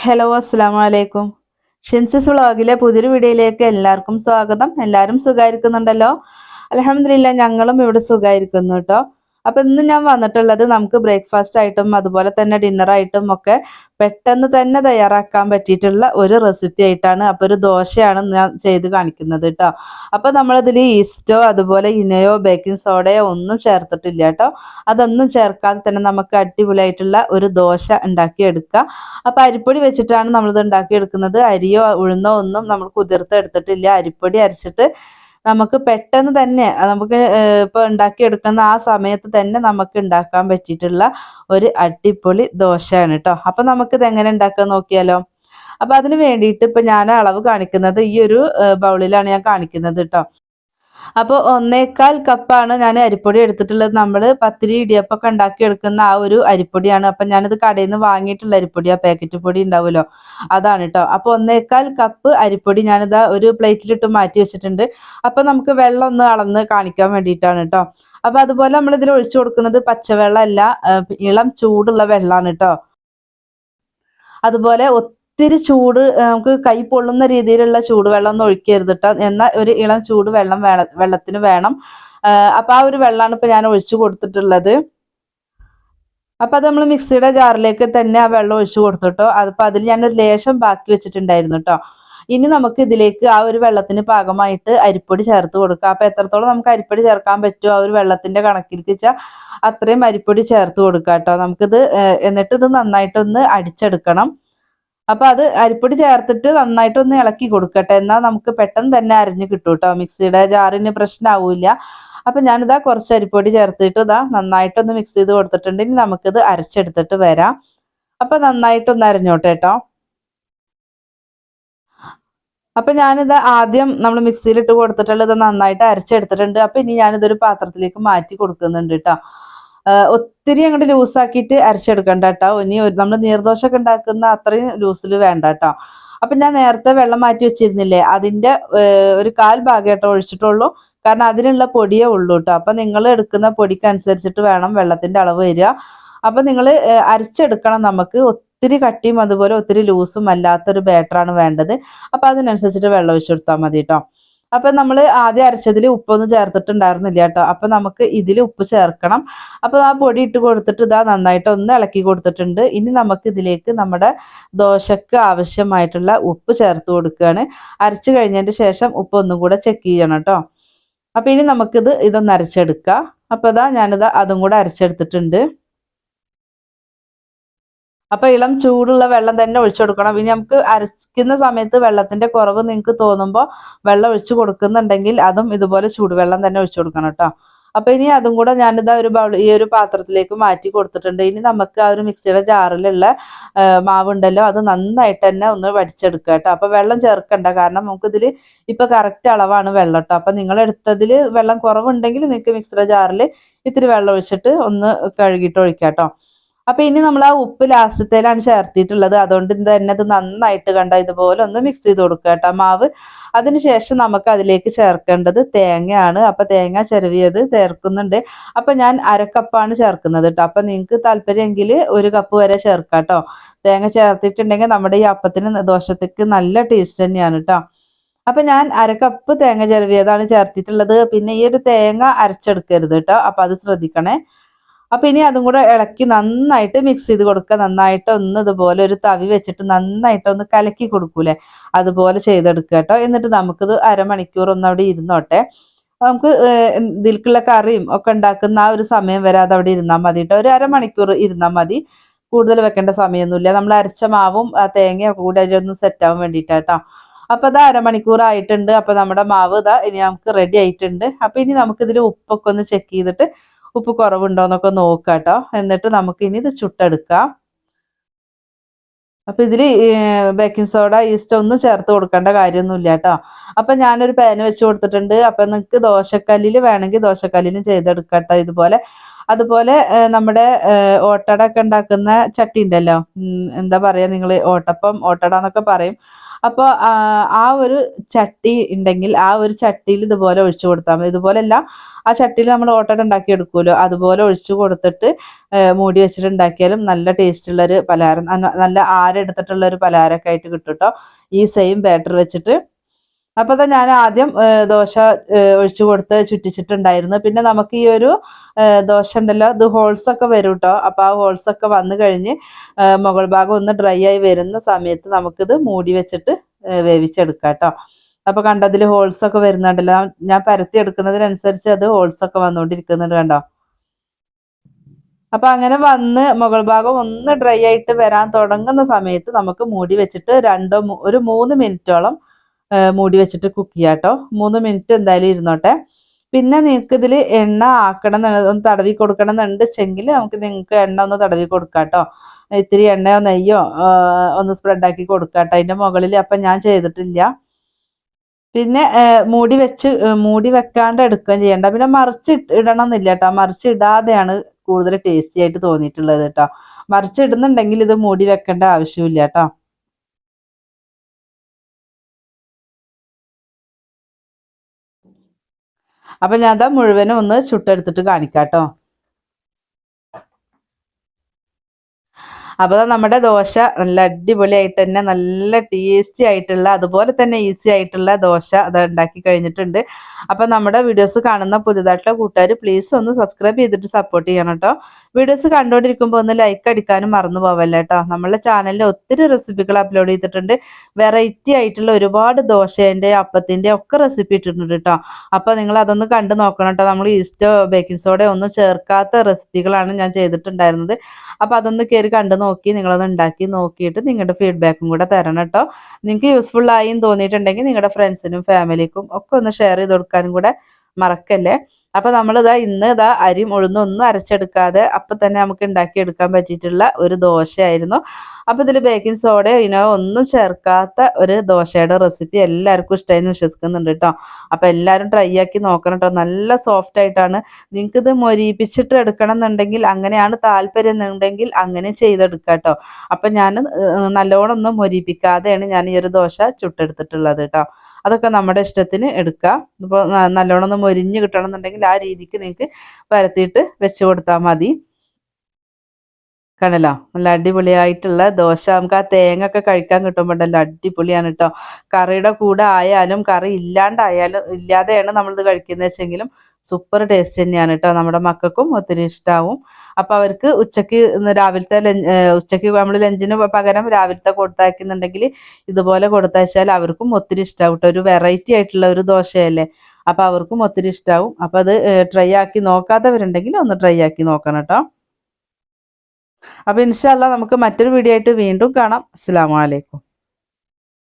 Hello അസ്സലാമു അലൈക്കും. ഷിൻസിസ് വ്ളോഗിലെ പുതിയൊരു വീഡിയോയിലേക്ക് എല്ലാവർക്കും സ്വാഗതം. എല്ലാവരും സുഖമായിരിക്കുന്നുണ്ടല്ലോ? അൽഹംദുലില്ലാഹ് ഞങ്ങളും ഇവിടെ സുഖമായിരിക്കുന്നു കേട്ടോ. അപ്പം ഇന്ന് ഞാൻ വന്നിട്ടുള്ളത് നമുക്ക് ബ്രേക്ക്ഫാസ്റ്റ് ആയിട്ടും അതുപോലെ തന്നെ ഡിന്നറായിട്ടും ഒക്കെ പെട്ടെന്ന് തന്നെ തയ്യാറാക്കാൻ പറ്റിയിട്ടുള്ള ഒരു റെസിപ്പി ആയിട്ടാണ്. അപ്പോൾ ഒരു ദോശയാണ് ഞാൻ ചെയ്ത് കാണിക്കുന്നത് കേട്ടോ. അപ്പോൾ നമ്മളിതിൽ ഈസ്റ്റോ അതുപോലെ ഇനയോ ബേക്കിംഗ് സോഡയോ ഒന്നും ചേർത്തിട്ടില്ല കേട്ടോ. അതൊന്നും ചേർക്കാതെ തന്നെ നമുക്ക് അടിപൊളിയായിട്ടുള്ള ഒരു ദോശ ഉണ്ടാക്കിയെടുക്കാം. അപ്പോൾ അരിപ്പൊടി വെച്ചിട്ടാണ് നമ്മളിത് ഉണ്ടാക്കിയെടുക്കുന്നത്. അരിയോ ഉഴുന്നോ ഒന്നും നമ്മൾ കുതിർത്തെടുത്തിട്ടില്ല. അരിപ്പൊടി അരച്ചിട്ട് നമുക്ക് പെട്ടെന്ന് തന്നെ നമുക്ക് ഇപ്പോൾ ഉണ്ടാക്കിയെടുക്കുന്ന ആ സമയത്ത് തന്നെ നമുക്ക് ഉണ്ടാക്കാൻ പറ്റിയിട്ടുള്ള ഒരു അടിപൊളി ദോശയാണ് കേട്ടോ. അപ്പം നമുക്കിത് എങ്ങനെ ഉണ്ടാക്കാൻ നോക്കിയാലോ? അപ്പം അതിന് വേണ്ടിയിട്ട് ഇപ്പം ഞാൻ അളവ് കാണിക്കുന്നത് ഈ ഒരു ബൗളിലാണ് ഞാൻ കാണിക്കുന്നത് കേട്ടോ. അപ്പോൾ 1/4 കപ്പാണ് ഞാൻ അരിപ്പൊടി എടുത്തിട്ടുള്ളത്. നമ്മൾ പത്തിരി ഇടിയപ്പമൊക്കെ ഉണ്ടാക്കിയെടുക്കുന്ന ആ ഒരു അരിപ്പൊടിയാണ്. അപ്പം ഞാനിത് കടയിൽ നിന്ന് വാങ്ങിയിട്ടുള്ള അരിപ്പൊടി, ആ പാക്കറ്റ് പൊടി ഉണ്ടാവുമല്ലോ, അതാണ് കേട്ടോ. അപ്പോൾ 1/4 കപ്പ് അരിപ്പൊടി ഞാനിതാ ഒരു പ്ലേറ്റിലിട്ട് മാറ്റി വെച്ചിട്ടുണ്ട്. അപ്പോൾ നമുക്ക് വെള്ളം ഒന്ന് അളന്ന് കാണിക്കാൻ വേണ്ടിയിട്ടാണ് കേട്ടോ. അപ്പോൾ അതുപോലെ നമ്മളിതിൽ ഒഴിച്ചു കൊടുക്കുന്നത് പച്ചവെള്ളമല്ല, ഇളം ചൂടുള്ള വെള്ളമാണ് കേട്ടോ. അതുപോലെ ഒത്തിരി ചൂട് നമുക്ക് കൈ പൊള്ളുന്ന രീതിയിലുള്ള ചൂടുവെള്ളം ഒന്നും ഒഴിക്കരുത് കേട്ടോ. എന്നാൽ ഒരു ഇളം ചൂട് വെള്ളം വെള്ളത്തിന് വേണം. അപ്പം ആ ഒരു വെള്ളമാണ് ഇപ്പം ഞാൻ ഒഴിച്ചു കൊടുത്തിട്ടുള്ളത്. അപ്പം അത് നമ്മൾ മിക്സിയുടെ ജാറിലേക്ക് തന്നെ ആ വെള്ളം ഒഴിച്ചു കൊടുത്തിട്ടോ. അതിപ്പോൾ അതിൽ ഞാനൊരു ലേശം ബാക്കി വെച്ചിട്ടുണ്ടായിരുന്നു കേട്ടോ. ഇനി നമുക്ക് ഇതിലേക്ക് ആ ഒരു വെള്ളത്തിന് പാകമായിട്ട് അരിപ്പൊടി ചേർത്ത് കൊടുക്കാം. അപ്പം എത്രത്തോളം നമുക്ക് അരിപ്പൊടി ചേർക്കാൻ പറ്റുമോ ആ ഒരു വെള്ളത്തിൻ്റെ കണക്കിലേക്ക് വെച്ചാൽ അത്രയും അരിപ്പൊടി ചേർത്ത് കൊടുക്കാം കേട്ടോ. നമുക്കിത് എന്നിട്ട് ഇത് നന്നായിട്ടൊന്ന് അടിച്ചെടുക്കണം. അപ്പോൾ അത് അരിപ്പൊടി ചേർത്തിട്ട് നന്നായിട്ടൊന്ന് ഇളക്കി കൊടുക്കട്ടെ. എന്നാൽ നമുക്ക് പെട്ടെന്ന് തന്നെ അരിഞ്ഞ് കിട്ടും കേട്ടോ. മിക്സിയുടെ ജാറിന് പ്രശ്നമാവില്ല. അപ്പം ഞാനിതാ കുറച്ച് അരിപ്പൊടി ചേർത്തിട്ട് ഇതാ നന്നായിട്ടൊന്ന് മിക്സ് ചെയ്ത് കൊടുത്തിട്ടുണ്ട്. ഇനി നമുക്കിത് അരച്ചെടുത്തിട്ട് വരാം. അപ്പം നന്നായിട്ടൊന്ന് അരഞ്ഞോട്ടെ കേട്ടോ. അപ്പം ഞാനിത് ആദ്യം നമ്മൾ മിക്സിയിലിട്ട് കൊടുത്തിട്ടുള്ളത് നന്നായിട്ട് അരച്ചെടുത്തിട്ടുണ്ട്. അപ്പം ഇനി ഞാനിതൊരു പാത്രത്തിലേക്ക് മാറ്റി കൊടുക്കുന്നുണ്ട് കേട്ടോ. ഒത്തിരി അങ്ങോട്ട് ലൂസാക്കിയിട്ട് അരച്ചെടുക്കണ്ട കേട്ടോ. ഇനി നമ്മൾ നീർദോശയൊക്കെ ഉണ്ടാക്കുന്ന അത്രയും ലൂസിൽ വേണ്ട കേട്ടോ. അപ്പം ഞാൻ നേരത്തെ വെള്ളം മാറ്റി വെച്ചിരുന്നില്ലേ, അതിൻ്റെ ഒരു 1/4 ഭാഗം കേട്ടോ ഒഴിച്ചിട്ടുള്ളൂ. കാരണം അതിനുള്ള പൊടിയേ ഉള്ളൂ കേട്ടോ. അപ്പം നിങ്ങൾ എടുക്കുന്ന പൊടിക്കനുസരിച്ചിട്ട് വേണം വെള്ളത്തിൻ്റെ അളവ് വരിക. അപ്പം നിങ്ങൾ അരച്ചെടുക്കണം. നമുക്ക് ഒത്തിരി കട്ടിയും അതുപോലെ ഒത്തിരി ലൂസും അല്ലാത്തൊരു ബാറ്ററാണ് വേണ്ടത്. അപ്പം അതിനനുസരിച്ചിട്ട് വെള്ളം ഒഴിച്ചു കൊടുത്താൽ മതി കേട്ടോ. അപ്പം നമ്മൾ ആദ്യം അരച്ചതിൽ ഉപ്പൊന്നും ചേർത്തിട്ടുണ്ടായിരുന്നില്ല കേട്ടോ. അപ്പം നമുക്ക് ഇതിൽ ഉപ്പ് ചേർക്കണം. അപ്പോൾ ആ പൊടി ഇട്ട് കൊടുത്തിട്ട് ഇതാ നന്നായിട്ട് ഒന്ന് ഇളക്കി കൊടുത്തിട്ടുണ്ട്. ഇനി നമുക്ക് ഇതിലേക്ക് നമ്മുടെ ദോശക്ക് ആവശ്യമായിട്ടുള്ള ഉപ്പ് ചേർത്ത് കൊടുക്കുകയാണ്. അരച്ച് കഴിഞ്ഞതിന് ശേഷം ഉപ്പ് ഒന്നും കൂടെ ചെക്ക് ചെയ്യണം കേട്ടോ. അപ്പോൾ ഇനി ഇതൊന്ന് അരച്ചെടുക്കാം. അപ്പോൾ ഞാനിതാ അതും കൂടെ അരച്ചെടുത്തിട്ടുണ്ട്. അപ്പോൾ ഇളം ചൂടുള്ള വെള്ളം തന്നെ ഒഴിച്ചു കൊടുക്കണം. ഇനി നമുക്ക് അരയ്ക്കുന്ന സമയത്ത് വെള്ളത്തിൻ്റെ കുറവ് നിങ്ങൾക്ക് തോന്നുമ്പോൾ വെള്ളം ഒഴിച്ചു കൊടുക്കുന്നുണ്ടെങ്കിൽ അതും ഇതുപോലെ ചൂടുവെള്ളം തന്നെ ഒഴിച്ചു കൊടുക്കണം കേട്ടോ. അപ്പോൾ ഇനി അതും കൂടെ ഞാനിതാ ഈ ഒരു പാത്രത്തിലേക്ക് മാറ്റി കൊടുത്തിട്ടുണ്ട്. ഇനി നമുക്ക് ആ ഒരു മിക്സിയുടെ ജാറിലുള്ള മാവുണ്ടല്ലോ, അത് നന്നായിട്ട് തന്നെ ഒന്ന് വടിച്ചെടുക്കുക കേട്ടോ. അപ്പോൾ വെള്ളം ചേർക്കണ്ട, കാരണം നമുക്കിതിൽ ഇപ്പോൾ കറക്റ്റ് അളവാണ് വെള്ളം കേട്ടോ. അപ്പോൾ നിങ്ങളെടുത്തതിൽ വെള്ളം കുറവുണ്ടെങ്കിൽ നിങ്ങൾക്ക് മിക്സിയുടെ ജാറിൽ ഇത്തിരി വെള്ളം ഒഴിച്ചിട്ട് ഒന്ന് കഴുകിയിട്ട് ഒഴിക്കാം കേട്ടോ. അപ്പോൾ ഇനി നമ്മൾ ആ ഉപ്പ് ലാസ്റ്റത്തേലാണ് ചേർത്തിട്ടുള്ളത്. അതുകൊണ്ട് തന്നെ ഇത് നന്നായിട്ട് ഇതുപോലെ ഒന്ന് മിക്സ് ചെയ്ത് കൊടുക്കുക കേട്ടോ മാവ്. അതിനുശേഷം നമുക്ക് അതിലേക്ക് ചേർക്കേണ്ടത് തേങ്ങയാണ്. അപ്പോൾ തേങ്ങ ചിരവിയത് ചേർക്കുന്നുണ്ട്. അപ്പോൾ ഞാൻ 1/2 കപ്പാണ് ചേർക്കുന്നത് കേട്ടോ. അപ്പോൾ നിങ്ങൾക്ക് താല്പര്യമെങ്കിൽ 1 കപ്പ് വരെ ചേർക്കാം കേട്ടോ. തേങ്ങ ചേർത്തിട്ടുണ്ടെങ്കിൽ നമ്മുടെ ഈ അപ്പത്തിന് ദോശത്തേക്ക് നല്ല ടേസ്റ്റ് തന്നെയാണ് കേട്ടോ. അപ്പം ഞാൻ 1/2 കപ്പ് തേങ്ങ ചിരവിയതാണ് ചേർത്തിട്ടുള്ളത്. പിന്നെ ഈ ഒരു തേങ്ങ അരച്ചെടുക്കരുത് കേട്ടോ. അപ്പോൾ അത് ശ്രദ്ധിക്കണേ. അപ്പം ഇനി അതും കൂടെ ഇളക്കി നന്നായിട്ട് മിക്സ് ചെയ്ത് കൊടുക്കുക. നന്നായിട്ട് ഒന്ന് ഇതുപോലെ ഒരു തവി വെച്ചിട്ട് നന്നായിട്ട് ഒന്ന് കലക്കി കൊടുക്കൂലേ, അതുപോലെ ചെയ്തെടുക്കുക കേട്ടോ. എന്നിട്ട് നമുക്കിത് അരമണിക്കൂർ ഒന്ന് അവിടെ ഇരുന്നോട്ടെ. നമുക്ക് ഇതിലേക്കുള്ള കറിയും ഒക്കെ ഉണ്ടാക്കുന്ന ആ ഒരു സമയം വരെ അത് അവിടെ ഇരുന്നാൽ മതി കേട്ടോ. ഒരു അരമണിക്കൂർ ഇരുന്നാൽ മതി, കൂടുതൽ വെക്കേണ്ട സമയമൊന്നുമില്ല. നമ്മൾ അരച്ച മാവും ആ തേങ്ങയും കൂടെ അതിലൊന്ന് സെറ്റാവാൻ വേണ്ടിയിട്ടാണ് കേട്ടോ. അപ്പോൾ അത് അരമണിക്കൂർ ആയിട്ടുണ്ട്. അപ്പോൾ നമ്മുടെ മാവ് ഇനി നമുക്ക് റെഡി ആയിട്ടുണ്ട്. അപ്പോൾ ഇനി നമുക്കിതിൽ ഉപ്പൊക്കെ ഒന്ന് ചെക്ക് ചെയ്തിട്ട് ഉപ്പ് കുറവുണ്ടോ എന്നൊക്കെ നോക്കാം കേട്ടോ. എന്നിട്ട് നമുക്ക് ഇനി ഇത് ചുട്ടെടുക്കാം. അപ്പോൾ ഇതിൽ ബേക്കിംഗ് സോഡ, ഈസ്റ്റ് ഒന്നും ചേർത്ത് കൊടുക്കേണ്ട കാര്യമൊന്നുമില്ല കേട്ടോ. അപ്പം ഞാനൊരു പാന് വെച്ച് കൊടുത്തിട്ടുണ്ട്. അപ്പം നിങ്ങൾക്ക് ദോശക്കല്ലിൽ വേണമെങ്കിൽ ദോശക്കല്ലിലും ചെയ്തെടുക്കാം കേട്ടോ ഇതുപോലെ. അതുപോലെ നമ്മുടെ ഓട്ടട ഒക്കെ ഉണ്ടാക്കുന്ന ചട്ടി ഉണ്ടല്ലോ, എന്താ പറയുക നിങ്ങൾ, ഓട്ടട എന്നൊക്കെ പറയും. അപ്പോൾ ആ ഒരു ചട്ടി ഉണ്ടെങ്കിൽ ആ ഒരു ചട്ടിയിൽ ഇതുപോലെ ഒഴിച്ചു കൊടുത്താൽ മതി. ഇതുപോലെയല്ല, ആ ചട്ടിയിൽ നമ്മൾ ഓട്ടട ഉണ്ടാക്കി എടുക്കുമല്ലോ, അതുപോലെ ഒഴിച്ചു കൊടുത്തിട്ട് മൂടി വെച്ചിട്ട് ഉണ്ടാക്കിയാലും നല്ല ടേസ്റ്റുള്ളൊരു പലഹാരം, നല്ല ആരെടുത്തിട്ടുള്ളൊരു പലഹാരമൊക്കെ ആയിട്ട് കിട്ടും കേട്ടോ, ഈ സെയിം ബാറ്റർ വെച്ചിട്ട്. അപ്പോൾ തന്നെ ഞാൻ ആദ്യം ദോശ ഒഴിച്ചു കൊടുത്ത് ചുറ്റിച്ചിട്ടുണ്ടായിരുന്നു. പിന്നെ നമുക്ക് ഈ ഒരു ദോശ ഉണ്ടല്ലോ, ഇത് ഹോൾസൊക്കെ വരും കേട്ടോ. അപ്പോൾ ആ ഹോൾസൊക്കെ വന്നു കഴിഞ്ഞ് മുകൾ ഭാഗം ഒന്ന് ഡ്രൈ ആയി വരുന്ന സമയത്ത് നമുക്കിത് മൂടി വെച്ചിട്ട് വേവിച്ചെടുക്കാം കേട്ടോ. അപ്പോൾ കണ്ടതിൽ ഹോൾസൊക്കെ വരുന്നുണ്ടല്ലോ, ഞാൻ പരത്തി എടുക്കുന്നതിനനുസരിച്ച് അത് ഹോൾസൊക്കെ വന്നുകൊണ്ടിരിക്കുന്നുണ്ട് കണ്ടോ. അപ്പോൾ അങ്ങനെ വന്ന് മുകൾ ഭാഗം ഒന്ന് ഡ്രൈ ആയിട്ട് വരാൻ തുടങ്ങുന്ന സമയത്ത് നമുക്ക് മൂടി വെച്ചിട്ട് ഒരു 3 മിനിറ്റോളം മൂടി വെച്ചിട്ട് കുക്ക് ചെയ്യാം കേട്ടോ. 3 മിനിറ്റ് എന്തായാലും ഇരുന്നോട്ടെ. പിന്നെ നിങ്ങൾക്ക് ഇതിൽ എണ്ണ ആക്കണം, ഒന്ന് തടവി കൊടുക്കണം എന്നുണ്ടെങ്കിൽ നിങ്ങൾക്ക് എണ്ണ ഒന്ന് തടവി കൊടുക്കാം കേട്ടോ. ഇത്തിരി എണ്ണയോ നെയ്യോ ഒന്ന് സ്പ്രെഡാക്കി കൊടുക്കാം കേട്ടോ അതിൻ്റെ മുകളിൽ. അപ്പം ഞാൻ ചെയ്തിട്ടില്ല. പിന്നെ മൂടി വെക്കാണ്ട് എടുക്കുകയും ചെയ്യണ്ട. പിന്നെ ഇടണം എന്നില്ല കേട്ടോ, ഇടാതെയാണ് കൂടുതൽ ടേസ്റ്റി ആയിട്ട് തോന്നിയിട്ടുള്ളത് കേട്ടോ. ഇടുന്നുണ്ടെങ്കിൽ ഇത് മൂടി വെക്കേണ്ട ആവശ്യമില്ല കേട്ടോ. അപ്പം ഞാൻ അതാ മുഴുവനും ഒന്ന് ചുട്ടെടുത്തിട്ട് കാണിക്കാം കേട്ടോ. അപ്പോൾ നമ്മുടെ ദോശ നല്ല അടിപൊളിയായിട്ട് തന്നെ നല്ല ടേസ്റ്റി ആയിട്ടുള്ള, അതുപോലെ തന്നെ ഈസി ആയിട്ടുള്ള ദോശ അത് ഉണ്ടാക്കി കഴിഞ്ഞിട്ടുണ്ട്. അപ്പോൾ നമ്മുടെ വീഡിയോസ് കാണുന്ന പുതിയതായിട്ടുള്ള കൂട്ടുകാർ പ്ലീസ് ഒന്ന് സബ്സ്ക്രൈബ് ചെയ്തിട്ട് സപ്പോർട്ട് ചെയ്യണം കേട്ടോ. വീഡിയോസ് കണ്ടുകൊണ്ടിരിക്കുമ്പോൾ ഒന്ന് ലൈക്ക് അടിക്കാനും മറന്നു പോവല്ല കേട്ടോ. നമ്മളുടെ ചാനലിൽ ഒത്തിരി റെസിപ്പികൾ അപ്ലോഡ് ചെയ്തിട്ടുണ്ട്. വെറൈറ്റി ആയിട്ടുള്ള ഒരുപാട് ദോശേൻ്റെ അപ്പത്തിൻ്റെ ഒക്കെ റെസിപ്പി ഇട്ടിട്ടുണ്ട് കേട്ടോ. അപ്പോൾ നിങ്ങൾ അതൊന്ന് കണ്ടു നോക്കണം കേട്ടോ. നമ്മൾ ഈസ്റ്റോ ബേക്കിംഗ് സോഡ ഒന്നും ചേർക്കാത്ത റെസിപ്പികളാണ് ഞാൻ ചെയ്തിട്ടുണ്ടായിരുന്നത്. അപ്പോൾ അതൊന്ന് കയറി കണ്ടു നോക്കി നിങ്ങളൊന്ന് ഉണ്ടാക്കി നോക്കിയിട്ട് നിങ്ങളുടെ ഫീഡ്ബാക്കും കൂടെ തരണം കേട്ടോ. നിങ്ങൾക്ക് യൂസ്ഫുൾ ആയി തോന്നിയിട്ടുണ്ടെങ്കിൽ നിങ്ങളുടെ ഫ്രണ്ട്സിനും ഫാമിലിക്കും ഒക്കെ ഒന്ന് ഷെയർ ചെയ്ത് കൊടുക്കാനും കൂടെ മറക്കല്ലേ. അപ്പോൾ നമ്മളിതാ അരിയും ഉഴുന്നും ഒന്നും അരച്ചെടുക്കാതെ അപ്പം തന്നെ നമുക്ക് ഉണ്ടാക്കിയെടുക്കാൻ പറ്റിയിട്ടുള്ള ഒരു ദോശയായിരുന്നു. അപ്പോൾ ഇതിൽ ബേക്കിംഗ് സോഡയോ ഒന്നും ചേർക്കാത്ത ഒരു ദോശയുടെ റെസിപ്പി എല്ലാവർക്കും ഇഷ്ടമായെന്ന് വിശ്വസിക്കുന്നുണ്ട് കേട്ടോ. അപ്പോൾ എല്ലാവരും ട്രൈ ആക്കി നോക്കണം കേട്ടോ. നല്ല സോഫ്റ്റ് ആയിട്ടാണ്. നിങ്ങൾക്കിത് മൊരിപ്പിച്ചിട്ട് എടുക്കണം എന്നുണ്ടെങ്കിൽ, അങ്ങനെയാണ് താല്പര്യം എന്നുണ്ടെങ്കിൽ അങ്ങനെ ചെയ്തെടുക്കാം കേട്ടോ. അപ്പം ഞാൻ നല്ലോണം ഒന്നും മൊരിപ്പിക്കാതെയാണ് ഞാൻ ഈ ഒരു ദോശ ചുട്ടെടുത്തിട്ടുള്ളത് കേട്ടോ. അതൊക്കെ നമ്മുടെ ഇഷ്ടത്തിന് എടുക്കുക. ഇപ്പോൾ നല്ലോണം ഒന്ന് മൊരിഞ്ഞ് കിട്ടണം എന്നുണ്ടെങ്കിൽ ആ രീതിക്ക് നിങ്ങൾക്ക് പരത്തിയിട്ട് വെച്ച് കൊടുത്താൽ മതി. കണ്ടല്ലോ, നല്ല അടിപൊളിയായിട്ടുള്ള ദോശ. നമുക്ക് ആ തേങ്ങ ഒക്കെ കഴിക്കാൻ കിട്ടുമ്പോണ്ടല്ലോ അടിപൊളിയാണ് കേട്ടോ. കറിയുടെ കൂടെ ആയാലും കറി ഇല്ലാതെയാണ് നമ്മളിത് കഴിക്കുന്നത് വെച്ചെങ്കിലും സൂപ്പർ ടേസ്റ്റ് തന്നെയാണ് കേട്ടോ. നമ്മുടെ മക്കൾക്കും ഒത്തിരി ഇഷ്ടമാവും. അപ്പോൾ അവർക്ക് ഉച്ചയ്ക്ക് നമ്മൾ ലഞ്ചിന് പകരം രാവിലത്തെ കൊടുത്തയക്കുന്നുണ്ടെങ്കിൽ ഇതുപോലെ കൊടുത്തയച്ചാൽ അവർക്കും ഒത്തിരി ഇഷ്ടമാവും കേട്ടോ. ഒരു വെറൈറ്റി ആയിട്ടുള്ള ഒരു ദോശയല്ലേ, അപ്പോൾ അവർക്കും ഒത്തിരി ഇഷ്ടമാവും. അപ്പോൾ അത് ട്രൈ ആക്കി നോക്കാത്തവരുണ്ടെങ്കിൽ ഒന്ന് ട്രൈ ആക്കി നോക്കണം കേട്ടോ. അപ്പോൾ ഇൻഷാ അല്ലാഹ് നമുക്ക് മറ്റൊരു വീഡിയോ ആയിട്ട് വീണ്ടും കാണാം. അസ്സലാമു അലൈക്കും.